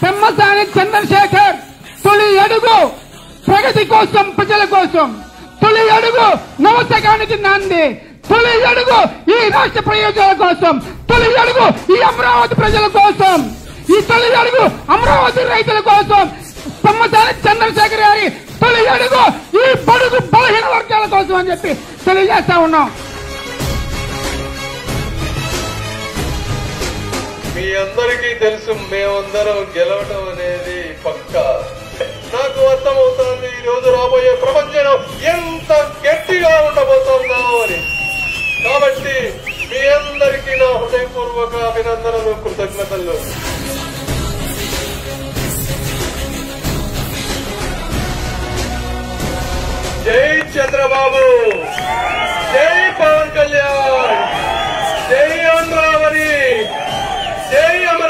పెమ్మసాని చంద్రశేఖర్ తొలి అడుగు ప్రగతి కోసం, ప్రజల కోసం. తొలి అడుగు నవశకానికి నాంది. తొలి అడుగు ఈ రాష్ట్ర ప్రయోజనాల కోసం. తొలి అడుగు ఈ అమరావతి ప్రజల కోసం. ఈ తొలి అడుగు అమరావతి రైతుల కోసం. పెమ్మసాని చంద్రశేఖర్ గారి తొలి అడుగు ఈ బడుగు బలహీన వర్గాల కోసం అని చెప్పి తెలియజేస్తా ఉన్నాం. మీ అందరికీ తెలుసు, మేమందరం గెలవడం అనేది పక్కా. నాకు అర్థమవుతోంది ఈ రోజు రాబోయే ప్రపంచం ఎంత గట్టిగా ఉండబోతుందో అని. కాబట్టి మీ అందరికీ నా హృదయపూర్వక అభినందనలు, కృతజ్ఞతలు. జై చంద్రబాబు, జై పవన్ కళ్యాణ్, జై అమరావతి, జై అమరావతి.